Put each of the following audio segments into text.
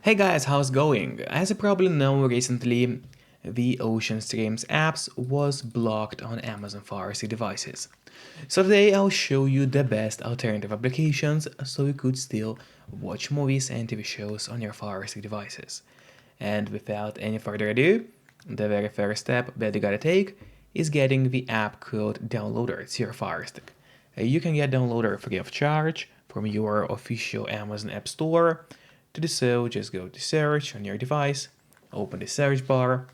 Hey guys, how's it going? As you probably know, recently the Ocean Streamz apps was blocked on Amazon Firestick devices. So today I'll show you the best alternative applications so you could still watch movies and TV shows on your Firestick devices. And without any further ado, the very first step that you gotta take is getting the app called Downloader to your Firestick. You can get Downloader free of charge from your official Amazon App Store. To do so, just go to search on your device, open the search bar,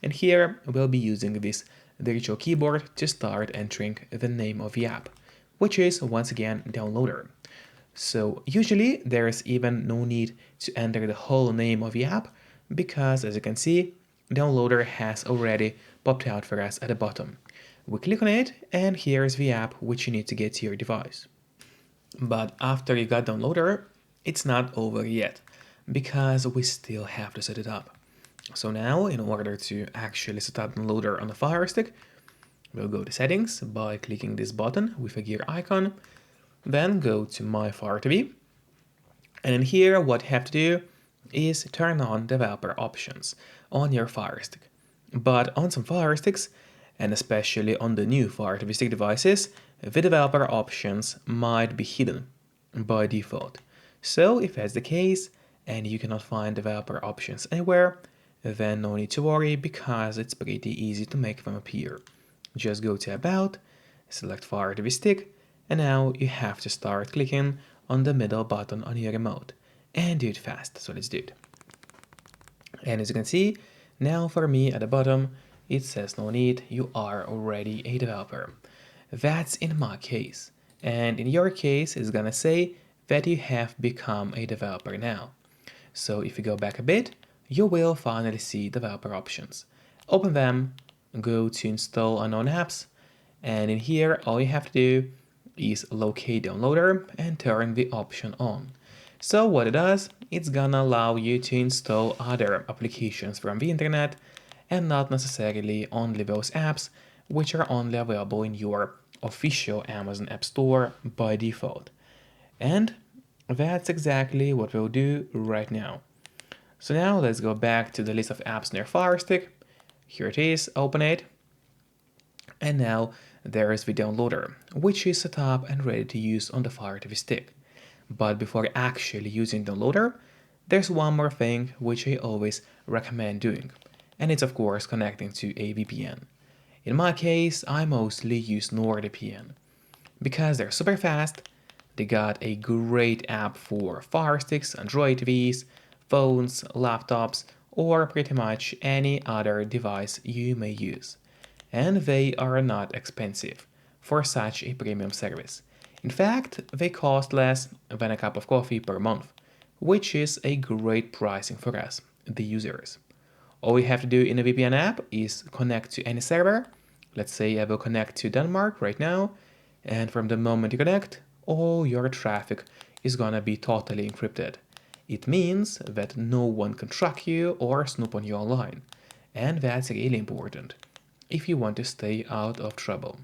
and here we'll be using this virtual keyboard to start entering the name of the app, which is once again Downloader. So usually there's even no need to enter the whole name of the app because, as you can see, Downloader has already popped out for us at the bottom. We click on it and here's the app which you need to get to your device. But after you got Downloader, it's not over yet because we still have to set it up. So now, in order to actually set up Downloader on the Firestick, we'll go to Settings by clicking this button with a gear icon, then go to My Fire TV, and in here what you have to do is turn on developer options on your Firestick. But on some Firesticks, and especially on the new Fire TV Stick devices, the developer options might be hidden by default. So if that's the case, and you cannot find developer options anywhere, then no need to worry because it's pretty easy to make them appear. Just go to About, select Fire TV Stick, and now you have to start clicking on the middle button on your remote. And do it fast, so let's do it. And as you can see, now for me at the bottom, it says no need, you are already a developer. That's in my case. And in your case, it's gonna say that you have become a developer now. So if you go back a bit, you will finally see developer options. Open them, go to install unknown apps, and in here all you have to do is locate Downloader and turn the option on. So what it does, it's gonna allow you to install other applications from the internet and not necessarily only those apps which are only available in your official Amazon App Store by default. And that's exactly what we'll do right now. So now let's go back to the list of apps in your Firestick. Here it is, open it. And now there is the Downloader, which is set up and ready to use on the Fire TV Stick. But before actually using Downloader, there's one more thing which I always recommend doing. And it's of course connecting to a VPN. In my case, I mostly use NordVPN because they're super fast. They got a great app for Fire Sticks, Android TVs, phones, laptops, or pretty much any other device you may use. And they are not expensive for such a premium service. In fact, they cost less than a cup of coffee per month, which is a great pricing for us, the users. All you have to do in a VPN app is connect to any server. Let's say I will connect to Denmark right now, and from the moment you connect, all your traffic is gonna be totally encrypted. It means that no one can track you or snoop on you online. And that's really important if you want to stay out of trouble.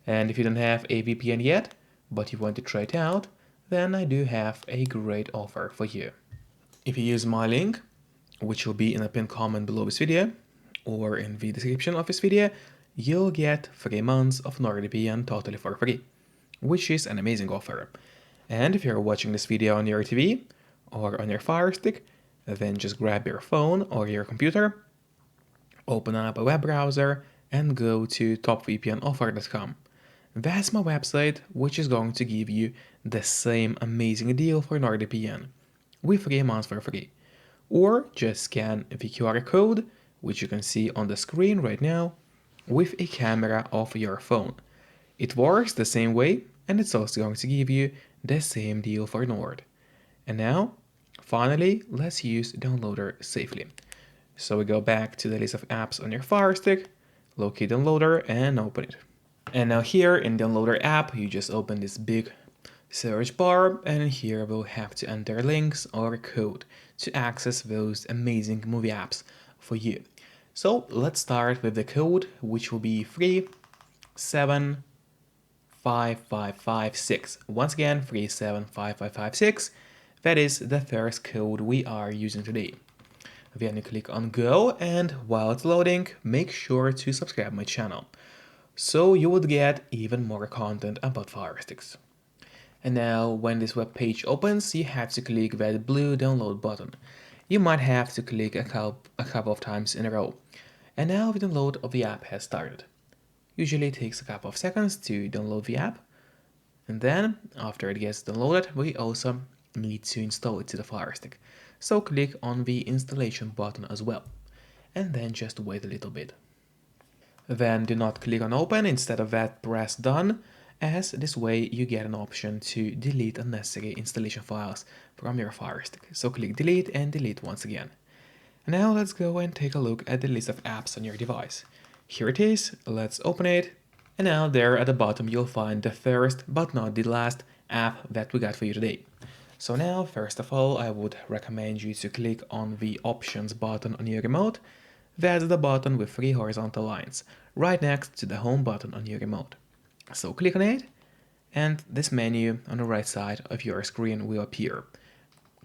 And if you don't have a VPN yet, but you want to try it out, then I do have a great offer for you. If you use my link, which will be in a pinned comment below this video, or in the description of this video, you'll get 3 months of NordVPN totally for free, which is an amazing offer. And if you're watching this video on your TV or on your Fire Stick, then just grab your phone or your computer, open up a web browser, and go to topvpnoffer.com. That's my website, which is going to give you the same amazing deal for NordVPN, with 3 months for free. Or just scan the QR code, which you can see on the screen right now, with a camera of your phone. It works the same way, and it's also going to give you the same deal for Nord. And now, finally, let's use Downloader safely. So we go back to the list of apps on your Fire Stick, locate Downloader, and open it. And now here in Downloader app, you just open this big search bar, and here we'll have to enter links or code to access those amazing movie apps for you. So let's start with the code, which will be 3755556. Once again, 3755556. That is the first code we are using today. Then you click on go, and while it's loading, make sure to subscribe my channel, so you would get even more content about Firesticks. And now when this web page opens, you have to click that blue download button. You might have to click a couple of times in a row. And now the download of the app has started. Usually it takes a couple of seconds to download the app. And then, after it gets downloaded, we also need to install it to the Firestick. So click on the installation button as well. And then just wait a little bit. Then do not click on open, instead of that press done, as this way you get an option to delete unnecessary installation files from your Firestick. So click delete and delete once again. Now let's go and take a look at the list of apps on your device. Here it is, let's open it. And now there at the bottom you'll find the first but not the last app that we got for you today. So now first of all I would recommend you to click on the options button on your remote. That's the button with 3 horizontal lines, right next to the home button on your remote. So click on it, and this menu on the right side of your screen will appear.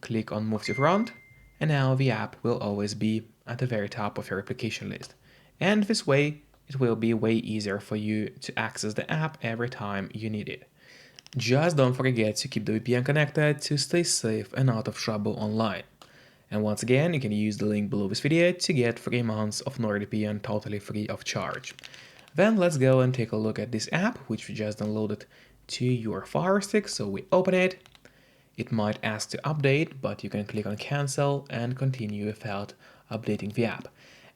Click on Move to Front, and now the app will always be at the very top of your application list. And this way, it will be way easier for you to access the app every time you need it. Just don't forget to keep the VPN connected to stay safe and out of trouble online. And once again, you can use the link below this video to get 3 months of NordVPN totally free of charge. Then let's go and take a look at this app, which we just downloaded to your Firestick. So we open it. It might ask to update, but you can click on cancel and continue without updating the app.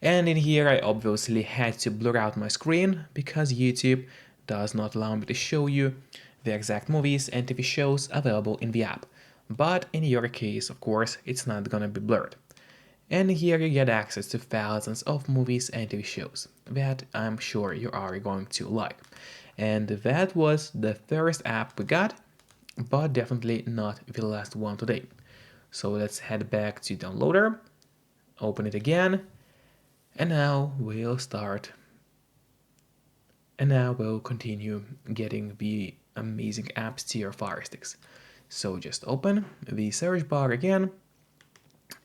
And in here, I obviously had to blur out my screen because YouTube does not allow me to show you the exact movies and TV shows available in the app. But in your case, of course, it's not gonna be blurred. And here you get access to thousands of movies and TV shows that I'm sure you are going to like. And that was the first app we got, but definitely not the last one today. So let's head back to Downloader, open it again, and now we'll start. And now we'll continue getting the amazing apps to your Firesticks. So just open the search bar again,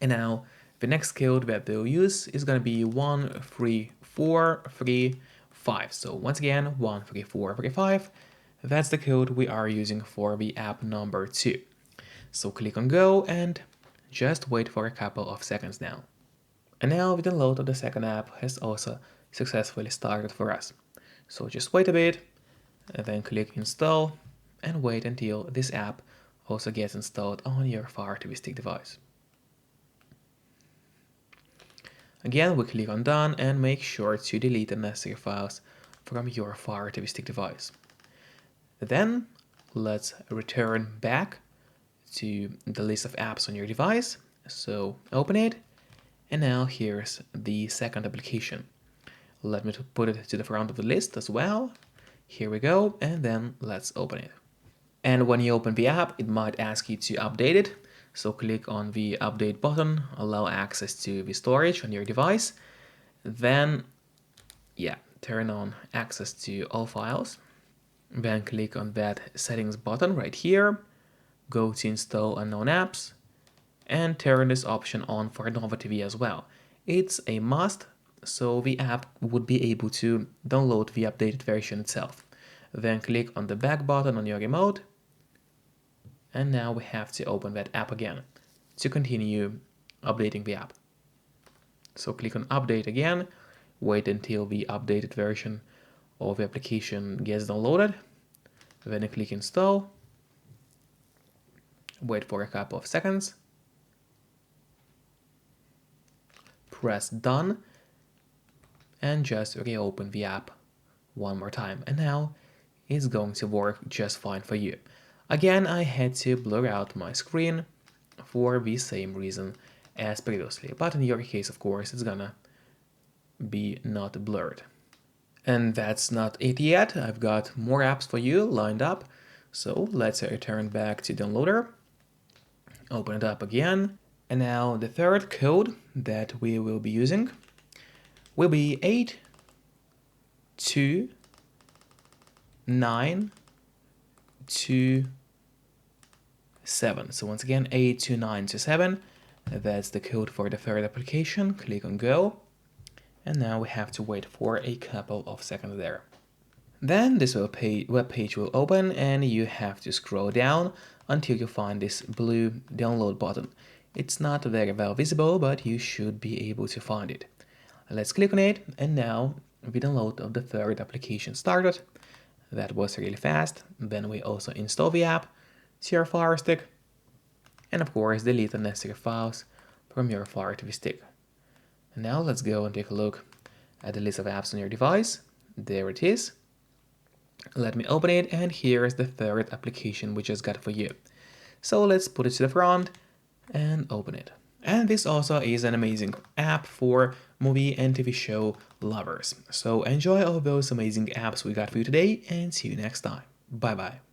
and now the next code that they'll use is going to be 13435. So once again, 13435. That's the code we are using for the app number 2. So click on go and just wait for a couple of seconds now. And now the download of the second app has also successfully started for us. So just wait a bit, and then click install, and wait until this app also gets installed on your Fire TV Stick device. Again, we click on done and make sure to delete the necessary files from your Fire TV Stick device. Then let's return back to the list of apps on your device. So open it, and now here's the second application. Let me put it to the front of the list as well. Here we go, and then let's open it. And when you open the app, it might ask you to update it. So click on the update button, allow access to the storage on your device. Then, turn on access to all files. Then click on that settings button right here. Go to install unknown apps and turn this option on for Nova TV as well. It's a must, so the app would be able to download the updated version itself. Then click on the back button on your remote, and now we have to open that app again to continue updating the app. So click on update again, wait until the updated version of the application gets downloaded, then you click install, wait for a couple of seconds, press done, and just reopen the app one more time, and now it's going to work just fine for you. Again, I had to blur out my screen for the same reason as previously, but in your case, of course, it's gonna be not blurred. And that's not it yet. I've got more apps for you lined up. So let's return back to Downloader, open it up again, and now the third code that we will be using will be 8292 82927. So once again, 82927. That's the code for the third application. Click on go. And now we have to wait for a couple of seconds there. Then this web page will open and you have to scroll down until you find this blue download button. It's not very well visible, but you should be able to find it. Let's click on it, and now the download of the third application started. That was really fast. Then we also install the app to your Firestick, and of course delete the necessary files from your Fire TV stick. And now let's go and take a look at the list of apps on your device. There it is. Let me open it, and here is the third application we just got for you. So let's put it to the front and open it. And this also is an amazing app for movie and TV show lovers. So enjoy all those amazing apps we got for you today, and see you next time. Bye bye.